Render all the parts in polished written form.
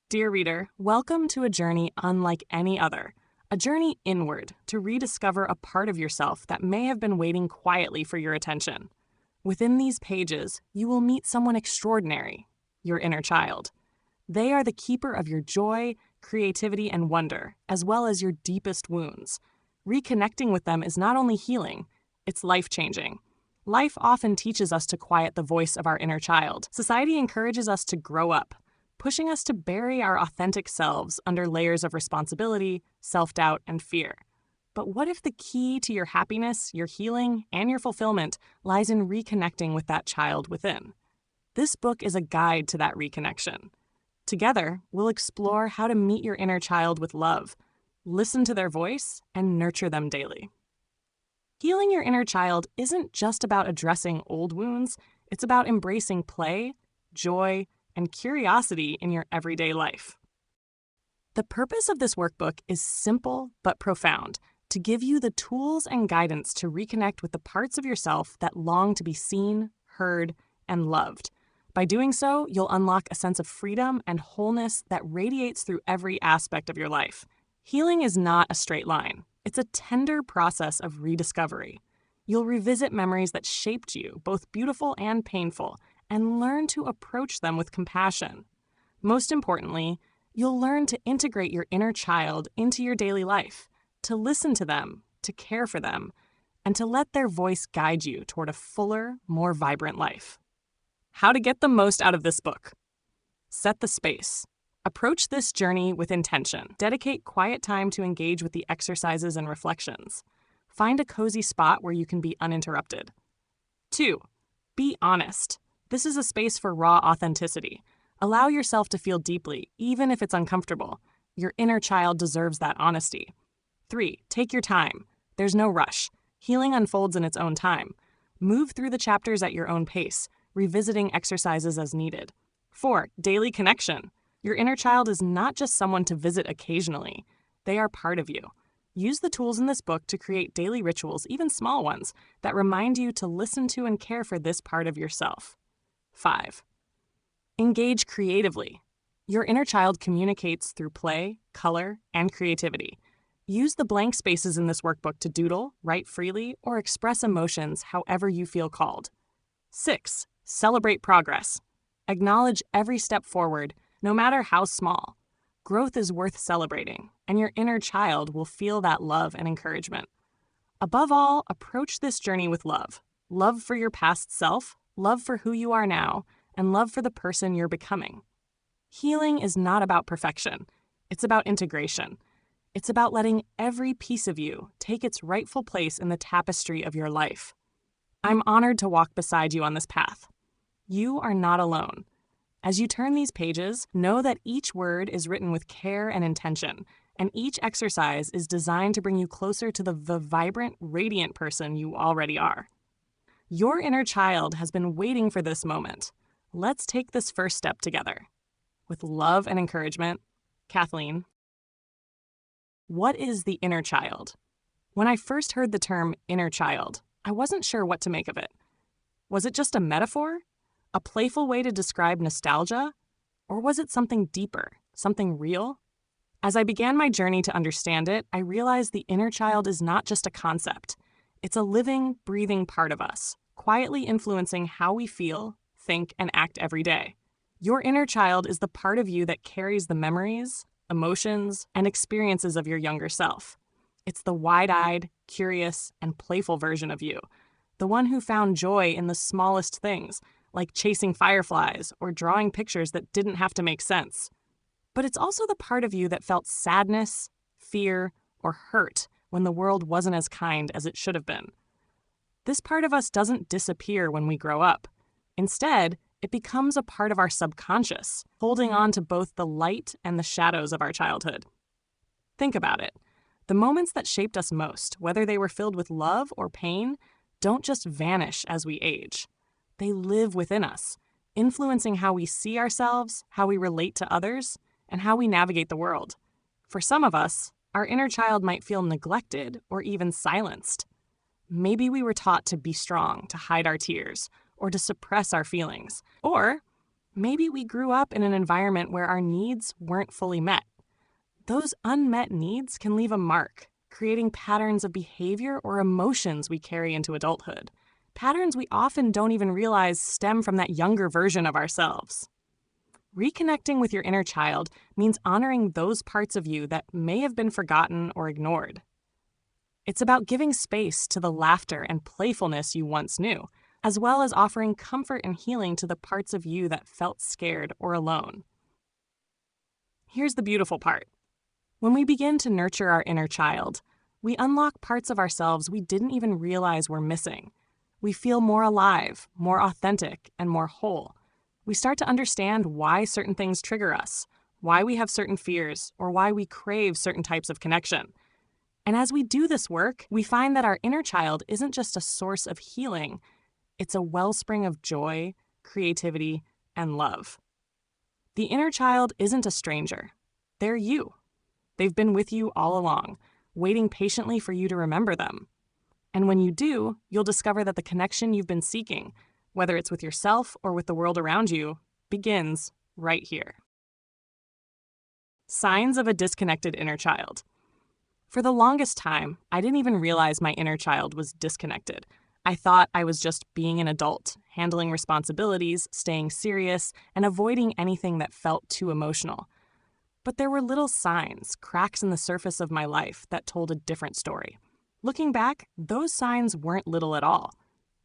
Dear reader, welcome to a journey unlike any other, a journey inward to rediscover a part of yourself that may have been waiting quietly for your attention. Within these pages, you will meet someone extraordinary, your inner child. They are the keeper of your joy, creativity, and wonder, as well as your deepest wounds. Reconnecting with them is not only healing, it's life-changing. Life often teaches us to quiet the voice of our inner child. Society encourages us to grow up, pushing us to bury our authentic selves under layers of responsibility, self-doubt, and fear. But what if the key to your happiness, your healing, and your fulfillment lies in reconnecting with that child within? This book is a guide to that reconnection. Together, we'll explore how to meet your inner child with love, listen to their voice, and nurture them daily. Healing your inner child isn't just about addressing old wounds, it's about embracing play, joy, and curiosity in your everyday life. The purpose of this workbook is simple but profound, to give you the tools and guidance to reconnect with the parts of yourself that long to be seen, heard, and loved. By doing so, you'll unlock a sense of freedom and wholeness that radiates through every aspect of your life. Healing is not a straight line. It's a tender process of rediscovery. You'll revisit memories that shaped you, both beautiful and painful, and learn to approach them with compassion. Most importantly, you'll learn to integrate your inner child into your daily life, to listen to them, to care for them, and to let their voice guide you toward a fuller, more vibrant life. How to get the most out of this book? Set the space. Approach this journey with intention. Dedicate quiet time to engage with the exercises and reflections. Find a cozy spot where you can be uninterrupted. 2. Be honest. This is a space for raw authenticity. Allow yourself to feel deeply, even if it's uncomfortable. Your inner child deserves that honesty. 3. Take your time. There's no rush. Healing unfolds in its own time. Move through the chapters at your own pace, revisiting exercises as needed. 4. Daily connection. Your inner child is not just someone to visit occasionally. They are part of you. Use the tools in this book to create daily rituals, even small ones, that remind you to listen to and care for this part of yourself. 5. Engage creatively. Your inner child communicates through play, color, and creativity. Use the blank spaces in this workbook to doodle, write freely, or express emotions however you feel called. 6. Celebrate progress. Acknowledge every step forward, no matter how small. Growth is worth celebrating, and your inner child will feel that love and encouragement. Above all, approach this journey with love. Love for your past self, love for who you are now, and love for the person you're becoming. Healing is not about perfection. It's about integration. It's about letting every piece of you take its rightful place in the tapestry of your life. I'm honored to walk beside you on this path. You are not alone. As you turn these pages, know that each word is written with care and intention, and each exercise is designed to bring you closer to the vibrant, radiant person you already are. Your inner child has been waiting for this moment. Let's take this first step together. With love and encouragement, Kathleen. What is the inner child? When I first heard the term inner child, I wasn't sure what to make of it. Was it just a metaphor? A playful way to describe nostalgia? Or was it something deeper, something real? As I began my journey to understand it, I realized the inner child is not just a concept. It's a living, breathing part of us, quietly influencing how we feel, think, and act every day. Your inner child is the part of you that carries the memories, emotions, and experiences of your younger self. It's the wide-eyed, curious, and playful version of you, the one who found joy in the smallest things, like chasing fireflies or drawing pictures that didn't have to make sense. But it's also the part of you that felt sadness, fear, or hurt when the world wasn't as kind as it should have been. This part of us doesn't disappear when we grow up. Instead, it becomes a part of our subconscious, holding on to both the light and the shadows of our childhood. Think about it. The moments that shaped us most, whether they were filled with love or pain, don't just vanish as we age. They live within us, influencing how we see ourselves, how we relate to others, and how we navigate the world. For some of us, our inner child might feel neglected or even silenced. Maybe we were taught to be strong, to hide our tears, or to suppress our feelings. Or Maybe we grew up in an environment where our needs weren't fully met. Those unmet needs can leave a mark, creating patterns of behavior or emotions we carry into adulthood. Patterns we often don't even realize stem from that younger version of ourselves. Reconnecting with your inner child means honoring those parts of you that may have been forgotten or ignored. It's about giving space to the laughter and playfulness you once knew, as well as offering comfort and healing to the parts of you that felt scared or alone. Here's the beautiful part. When we begin to nurture our inner child, we unlock parts of ourselves we didn't even realize were missing. We feel more alive, more authentic, and more whole. We start to understand why certain things trigger us, why we have certain fears, or why we crave certain types of connection. And as we do this work, we find that our inner child isn't just a source of healing, it's a wellspring of joy, creativity, and love. The inner child isn't a stranger. They're you. They've been with you all along, waiting patiently for you to remember them. And when you do, you'll discover that the connection you've been seeking, whether it's with yourself or with the world around you, begins right here. Signs of a disconnected inner child. For the longest time, I didn't even realize my inner child was disconnected. I thought I was just being an adult, handling responsibilities, staying serious, and avoiding anything that felt too emotional. But there were little signs, cracks in the surface of my life that told a different story. Looking back, those signs weren't little at all.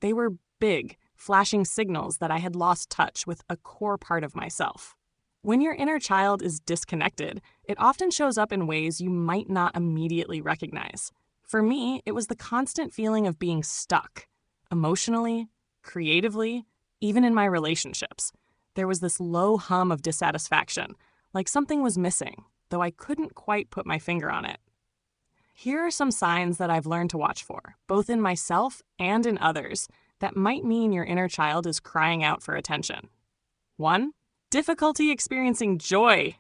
They were big, flashing signals that I had lost touch with a core part of myself. When your inner child is disconnected, it often shows up in ways you might not immediately recognize. For me, it was the constant feeling of being stuck, emotionally, creatively, even in my relationships. There was this low hum of dissatisfaction, like something was missing, though I couldn't quite put my finger on it. Here are some signs that I've learned to watch for, both in myself and in others, that might mean your inner child is crying out for attention. 1. Difficulty experiencing joy.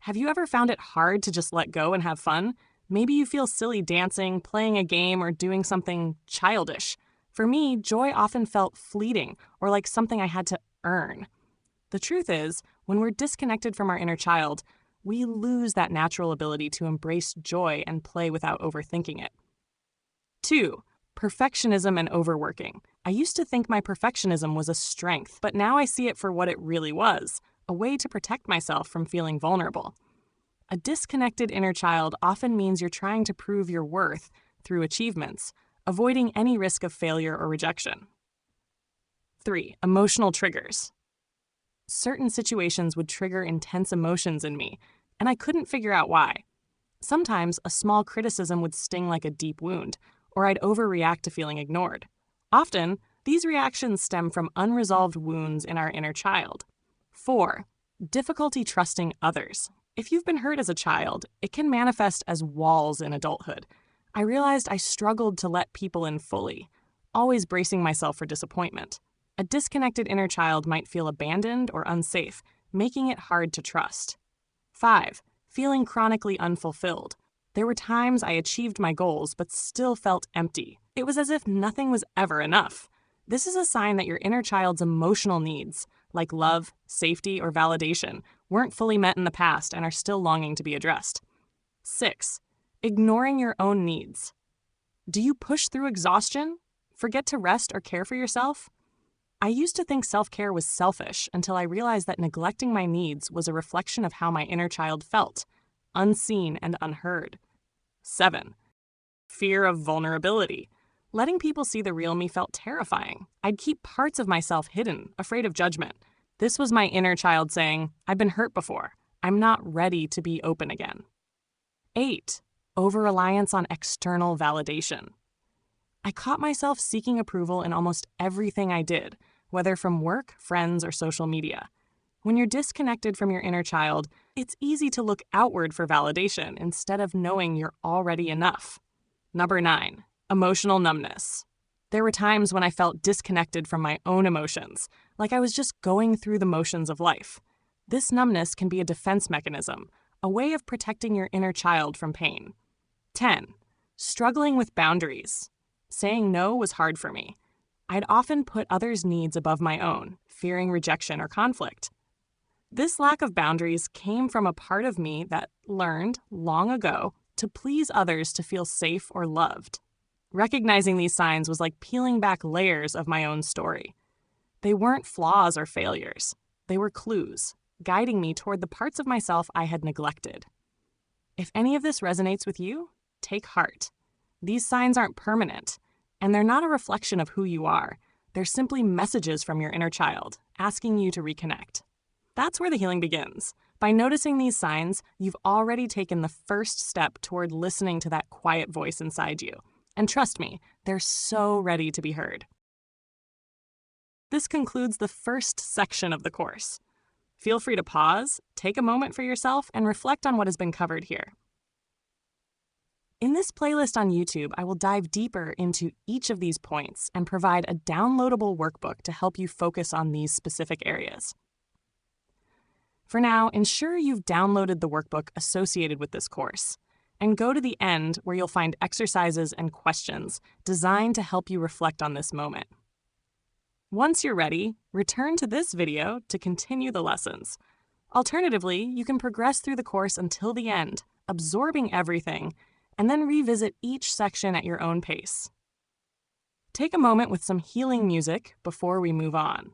Have you ever found it hard to just let go and have fun? Maybe you feel silly dancing, playing a game, or doing something childish. For me, joy often felt fleeting or like something I had to earn. The truth is, when we're disconnected from our inner child, we lose that natural ability to embrace joy and play without overthinking it. 2. Perfectionism and overworking. I used to think my perfectionism was a strength, but now I see it for what it really was, a way to protect myself from feeling vulnerable. A disconnected inner child often means you're trying to prove your worth through achievements, avoiding any risk of failure or rejection. 3. Emotional triggers. Certain situations would trigger intense emotions in me, and I couldn't figure out why. Sometimes a small criticism would sting like a deep wound, or I'd overreact to feeling ignored. Often, these reactions stem from unresolved wounds in our inner child. 4. Difficulty trusting others. If you've been hurt as a child, it can manifest as walls in adulthood. I realized I struggled to let people in fully, always bracing myself for disappointment. A disconnected inner child might feel abandoned or unsafe, making it hard to trust. 5. Feeling chronically unfulfilled. There were times I achieved my goals but still felt empty. It was as if nothing was ever enough. This is a sign that your inner child's emotional needs, like love, safety, or validation, weren't fully met in the past and are still longing to be addressed. 6. Ignoring your own needs. Do you push through exhaustion? Forget to rest or care for yourself? I used to think self-care was selfish until I realized that neglecting my needs was a reflection of how my inner child felt, unseen and unheard. 7. Fear of vulnerability. Letting people see the real me felt terrifying. I'd keep parts of myself hidden, afraid of judgment. This was my inner child saying, I've been hurt before. I'm not ready to be open again. 8. Over-reliance on external validation. I caught myself seeking approval in almost everything I did, whether from work, friends, or social media. When you're disconnected from your inner child, it's easy to look outward for validation instead of knowing you're already enough. Number 9. Emotional numbness. There were times when I felt disconnected from my own emotions, like I was just going through the motions of life. This numbness can be a defense mechanism, a way of protecting your inner child from pain. 10. Struggling with boundaries. Saying no was hard for me. I'd often put others' needs above my own, fearing rejection or conflict. This lack of boundaries came from a part of me that learned, long ago, to please others to feel safe or loved. Recognizing these signs was like peeling back layers of my own story. They weren't flaws or failures. They were clues, guiding me toward the parts of myself I had neglected. If any of this resonates with you, take heart. These signs aren't permanent, and they're not a reflection of who you are. They're simply messages from your inner child, asking you to reconnect. That's where the healing begins. By noticing these signs, you've already taken the first step toward listening to that quiet voice inside you. And trust me, they're so ready to be heard. This concludes the first section of the course. Feel free to pause, take a moment for yourself, and reflect on what has been covered here. In this playlist on YouTube, I will dive deeper into each of these points and provide a downloadable workbook to help you focus on these specific areas. For now, ensure you've downloaded the workbook associated with this course, and go to the end where you'll find exercises and questions designed to help you reflect on this moment. Once you're ready, return to this video to continue the lessons. Alternatively, you can progress through the course until the end, absorbing everything, and then revisit each section at your own pace. Take a moment with some healing music before we move on.